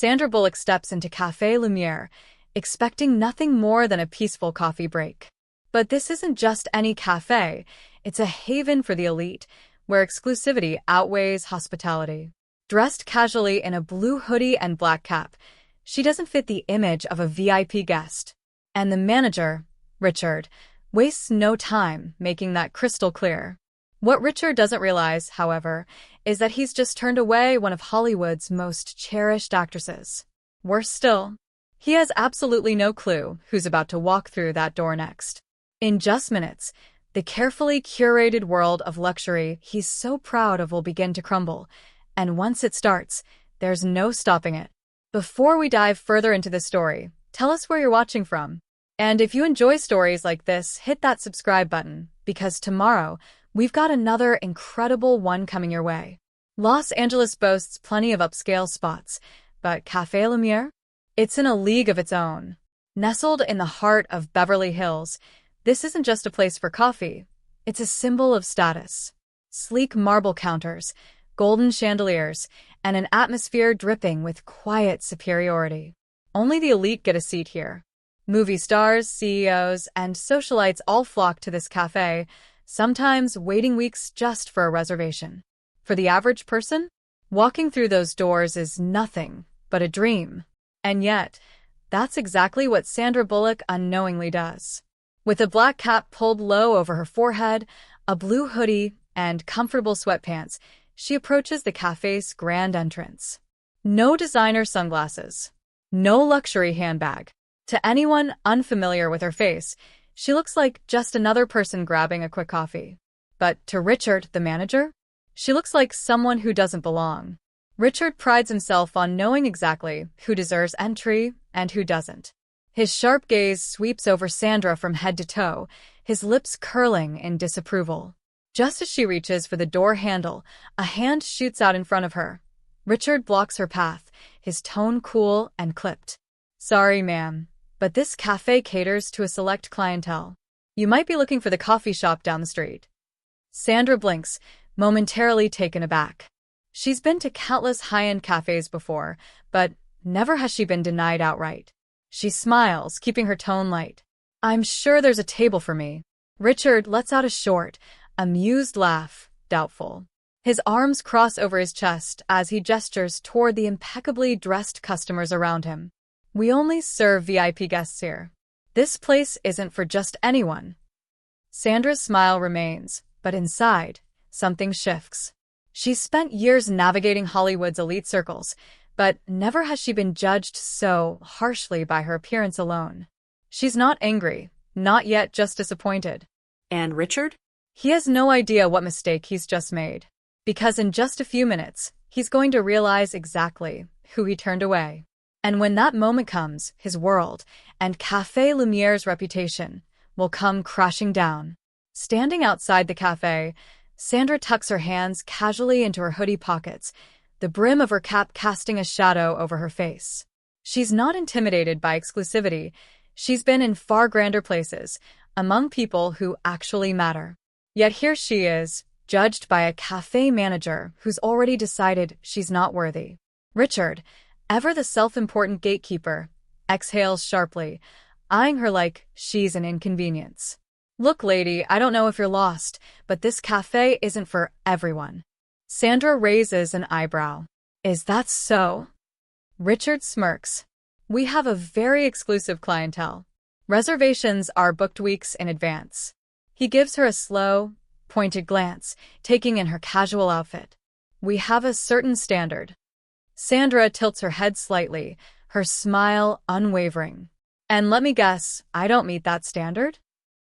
Sandra Bullock steps into Café Lumiere, expecting nothing more than a peaceful coffee break. But this isn't just any cafe, it's a haven for the elite, where exclusivity outweighs hospitality. Dressed casually in a blue hoodie and black cap, she doesn't fit the image of a VIP guest. And the manager, Richard, wastes no time making that crystal clear. What Richard doesn't realize, however, is that he's just turned away one of Hollywood's most cherished actresses. Worse still, he has absolutely no clue who's about to walk through that door next. In just minutes, the carefully curated world of luxury he's so proud of will begin to crumble, and once it starts, there's no stopping it. Before we dive further into the story, tell us where you're watching from. And if you enjoy stories like this, hit that subscribe button, because tomorrow, we've got another incredible one coming your way. Los Angeles boasts plenty of upscale spots, but Café Lumiere? It's in a league of its own. Nestled in the heart of Beverly Hills, this isn't just a place for coffee, it's a symbol of status. Sleek marble counters, golden chandeliers, and an atmosphere dripping with quiet superiority. Only the elite get a seat here. Movie stars, CEOs, and socialites all flock to this cafe, sometimes waiting weeks just for a reservation. For the average person, walking through those doors is nothing but a dream. And yet, that's exactly what Sandra Bullock unknowingly does. With a black cap pulled low over her forehead, a blue hoodie, and comfortable sweatpants, she approaches the cafe's grand entrance. No designer sunglasses. No luxury handbag. To anyone unfamiliar with her face, she looks like just another person grabbing a quick coffee. But to Richard, the manager, she looks like someone who doesn't belong. Richard prides himself on knowing exactly who deserves entry and who doesn't. His sharp gaze sweeps over Sandra from head to toe, his lips curling in disapproval. Just as she reaches for the door handle, a hand shoots out in front of her. Richard blocks her path, his tone cool and clipped. "Sorry, ma'am, but this cafe caters to a select clientele. You might be looking for the coffee shop down the street." Sandra blinks, momentarily taken aback. She's been to countless high-end cafes before, but never has she been denied outright. She smiles, keeping her tone light. "I'm sure there's a table for me." Richard lets out a short, amused laugh, doubtful. His arms cross over his chest as he gestures toward the impeccably dressed customers around him. "We only serve VIP guests here. This place isn't for just anyone." Sandra's smile remains, but inside, something shifts. She's spent years navigating Hollywood's elite circles, but never has she been judged so harshly by her appearance alone. She's not angry, not yet, just disappointed. And Richard? He has no idea what mistake he's just made, because in just a few minutes, he's going to realize exactly who he turned away. And when that moment comes, his world, and Café Lumiere's reputation, will come crashing down. Standing outside the cafe, Sandra tucks her hands casually into her hoodie pockets, the brim of her cap casting a shadow over her face. She's not intimidated by exclusivity. She's been in far grander places, among people who actually matter. Yet here she is, judged by a cafe manager who's already decided she's not worthy. Richard, ever the self-important gatekeeper, exhales sharply, eyeing her like she's an inconvenience. "Look, lady, I don't know if you're lost, but this cafe isn't for everyone." Sandra raises an eyebrow. "Is that so?" Richard smirks. "We have a very exclusive clientele. Reservations are booked weeks in advance." He gives her a slow, pointed glance, taking in her casual outfit. "We have a certain standard." Sandra tilts her head slightly, her smile unwavering. "And let me guess, I don't meet that standard?"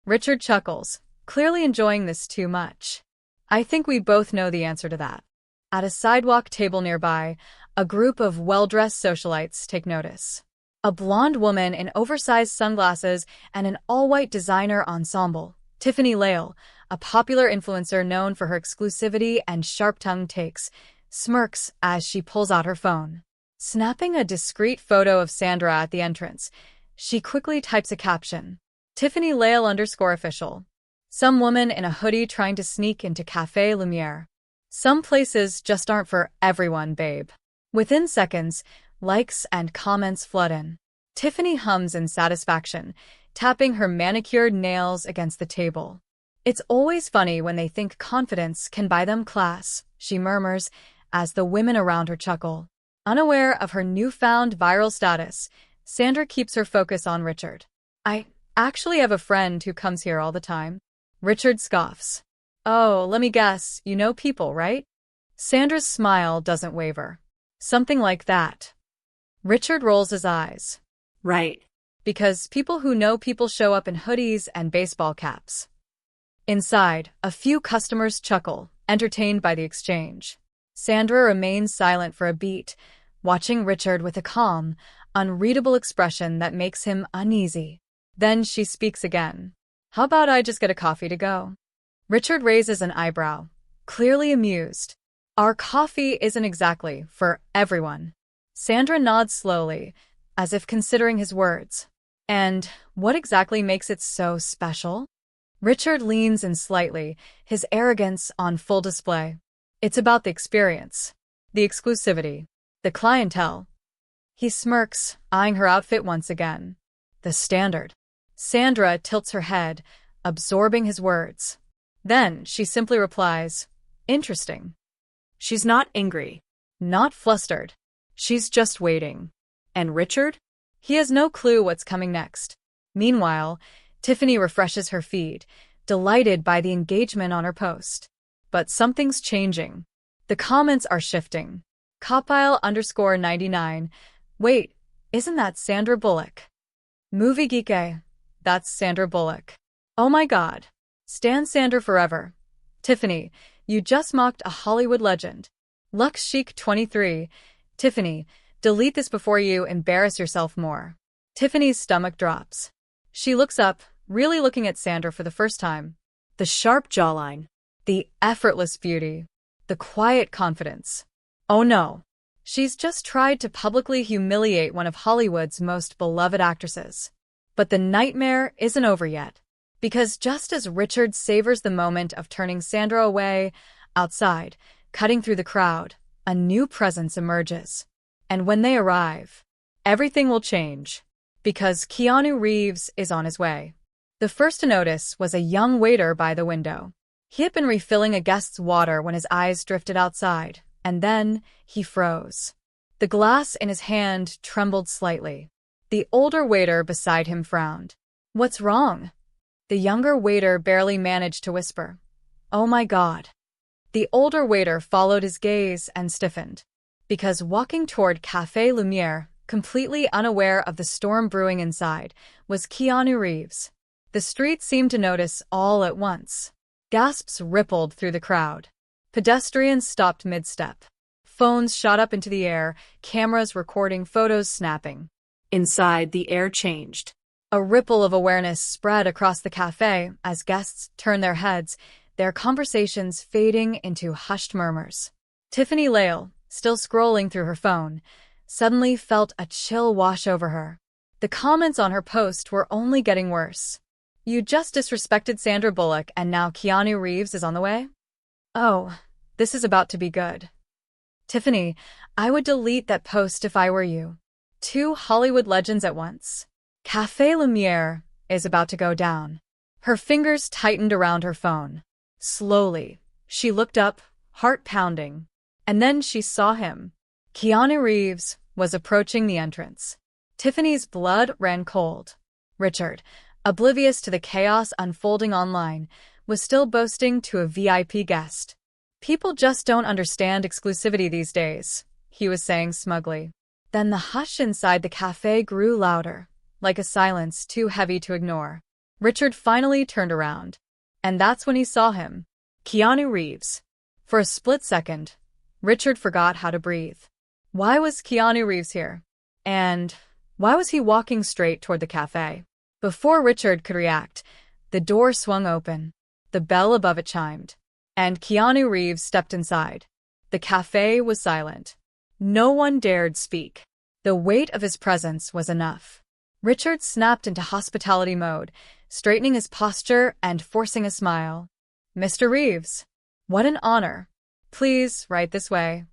Richard chuckles, clearly enjoying this too much. "I think we both know the answer to that." At a sidewalk table nearby, a group of well-dressed socialites take notice. A blonde woman in oversized sunglasses and an all-white designer ensemble, Tiffany Lale, a popular influencer known for her exclusivity and sharp-tongued takes, smirks as she pulls out her phone. Snapping a discreet photo of Sandra at the entrance, she quickly types a caption. Tiffany Lale _official. Some woman in a hoodie trying to sneak into Café Lumiere. Some places just aren't for everyone, babe. Within seconds, Likes and comments flood in. Tiffany hums in satisfaction, tapping her manicured nails against the table. It's always funny when they think confidence can buy them class, she murmurs, as the women around her chuckle. Unaware of her newfound viral status, Sandra keeps her focus on Richard. I actually have a friend who comes here all the time. Richard scoffs. Oh, let me guess, you know people, right? Sandra's smile doesn't waver. Something like that. Richard rolls his eyes. Right. Because people who know people show up in hoodies and baseball caps. Inside, a few customers chuckle, entertained by the exchange. Sandra remains silent for a beat, watching Richard with a calm, unreadable expression that makes him uneasy. Then she speaks again. How about I just get a coffee to go? Richard raises an eyebrow, clearly amused. Our coffee isn't exactly for everyone. Sandra nods slowly, as if considering his words. And what exactly makes it so special? Richard leans in slightly, his arrogance on full display. It's about the experience, the exclusivity, the clientele. He smirks, eyeing her outfit once again. The standard. Sandra tilts her head, absorbing his words. Then she simply replies, interesting. She's not angry. Not flustered. She's just waiting. And Richard? He has no clue what's coming next. Meanwhile, Tiffany refreshes her feed, delighted by the engagement on her post. But something's changing. The comments are shifting. Copile_99. Wait, isn't that Sandra Bullock? Movie geek. That's Sandra Bullock. Oh my god. Stan Sandra forever. Tiffany, you just mocked a Hollywood legend. Lux Chic 23. Tiffany, delete this before you embarrass yourself more. Tiffany's stomach drops. She looks up, really looking at Sandra for the first time. The sharp jawline. The effortless beauty. The quiet confidence. Oh no. She's just tried to publicly humiliate one of Hollywood's most beloved actresses. But the nightmare isn't over yet. Because just as Richard savors the moment of turning Sandra away, outside, cutting through the crowd, a new presence emerges. And when they arrive, everything will change. Because Keanu Reeves is on his way. The first to notice was a young waiter by the window. He had been refilling a guest's water when his eyes drifted outside, and then he froze. The glass in his hand trembled slightly. The older waiter beside him frowned. What's wrong? The younger waiter barely managed to whisper, Oh my God. The older waiter followed his gaze and stiffened. Because walking toward Café Lumière, completely unaware of the storm brewing inside, was Keanu Reeves. The street seemed to notice all at once. Gasps rippled through the crowd. Pedestrians stopped mid-step. Phones shot up into the air, cameras recording photos snapping. Inside, the air changed. A ripple of awareness spread across the cafe as guests turned their heads, their conversations fading into hushed murmurs. Tiffany Lale, still scrolling through her phone, suddenly felt a chill wash over her. The comments on her post were only getting worse. You just disrespected Sandra Bullock and now Keanu Reeves is on the way? Oh, this is about to be good. Tiffany, I would delete that post if I were you. 2 Hollywood legends at once. Café Lumière is about to go down. Her fingers tightened around her phone. Slowly, she looked up, heart pounding. And then she saw him. Keanu Reeves was approaching the entrance. Tiffany's blood ran cold. Richard, oblivious to the chaos unfolding online, was still boasting to a VIP guest. People just don't understand exclusivity these days, he was saying smugly. Then the hush inside the cafe grew louder, like a silence too heavy to ignore. Richard finally turned around. And that's when he saw him. Keanu Reeves. For a split second, Richard forgot how to breathe. Why was Keanu Reeves here? And why was he walking straight toward the cafe? Before Richard could react, the door swung open. The bell above it chimed. And Keanu Reeves stepped inside. The cafe was silent. No one dared speak. The weight of his presence was enough. Richard snapped into hospitality mode, straightening his posture and forcing a smile. Mr. Reeves. What an honor. Please, right this way.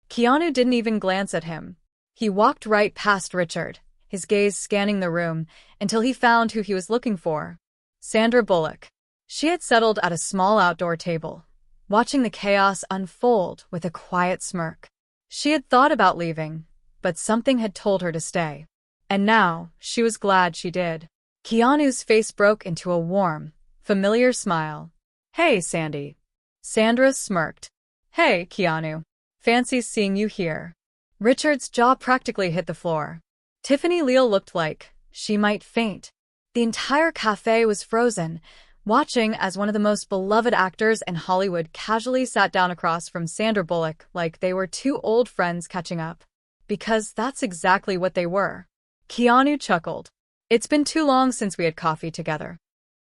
Keanu didn't even glance at him. He walked right past Richard, his gaze scanning the room until he found who he was looking for. Sandra Bullock. She had settled at a small outdoor table, watching the chaos unfold with a quiet smirk. She had thought about leaving, but something had told her to stay. And now, she was glad she did. Keanu's face broke into a warm, familiar smile. "Hey, Sandy." Sandra smirked. "Hey, Keanu. Fancy seeing you here." Richard's jaw practically hit the floor. Tiffany Leal looked like she might faint. The entire cafe was frozen, watching as one of the most beloved actors in Hollywood casually sat down across from Sandra Bullock like they were two old friends catching up. Because that's exactly what they were. Keanu chuckled. "It's been too long since we had coffee together."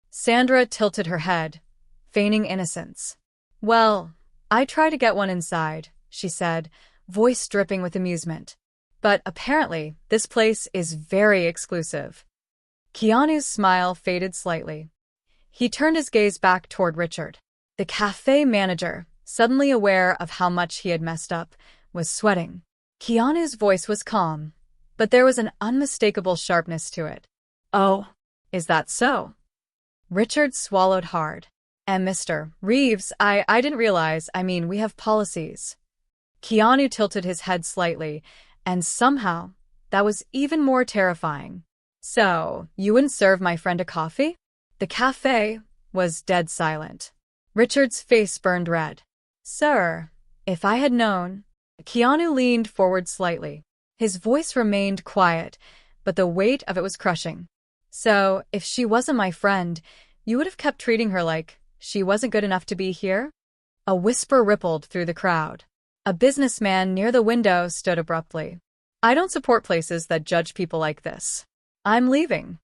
Sandra tilted her head, feigning innocence. "Well, I try to get one inside," she said, voice dripping with amusement. "But apparently, this place is very exclusive." Keanu's smile faded slightly. He turned his gaze back toward Richard. The cafe manager, suddenly aware of how much he had messed up, was sweating. Keanu's voice was calm, but there was an unmistakable sharpness to it. "Oh, is that so?" Richard swallowed hard. "And Mr. Reeves, I didn't realize, we have policies." Keanu tilted his head slightly, and somehow, that was even more terrifying. "So, you wouldn't serve my friend a coffee?" The cafe was dead silent. Richard's face burned red. "Sir, if I had known..." Keanu leaned forward slightly. His voice remained quiet, but the weight of it was crushing. "So, if she wasn't my friend, you would have kept treating her like she wasn't good enough to be here?" A whisper rippled through the crowd. A businessman near the window stood abruptly. "I don't support places that judge people like this. I'm leaving."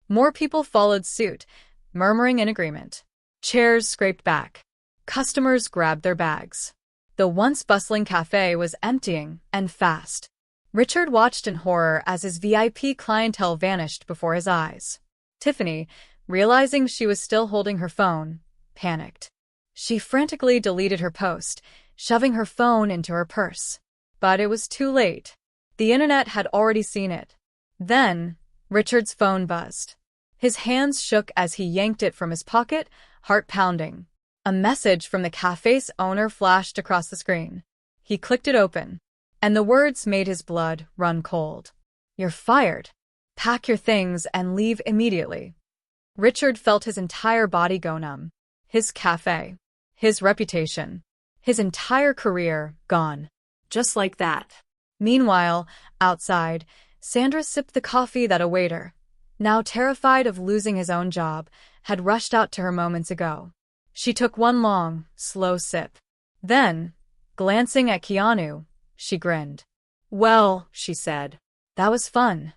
More people followed suit, murmuring in agreement. Chairs scraped back. Customers grabbed their bags. The once bustling cafe was emptying, and fast. Richard watched in horror as his VIP clientele vanished before his eyes. Tiffany, realizing she was still holding her phone, panicked. She frantically deleted her post, shoving her phone into her purse. But it was too late. The internet had already seen it. Then, Richard's phone buzzed. His hands shook as he yanked it from his pocket, heart pounding. A message from the cafe's owner flashed across the screen. He clicked it open, and the words made his blood run cold. "You're fired. Pack your things and leave immediately." Richard felt his entire body go numb. His cafe, his reputation, his entire career gone. Just like that. Meanwhile, outside, Sandra sipped the coffee that a waiter, now terrified of losing his own job, had rushed out to her moments ago. She took one long, slow sip. Then, glancing at Keanu, she grinned. "Well," she said, "that was fun."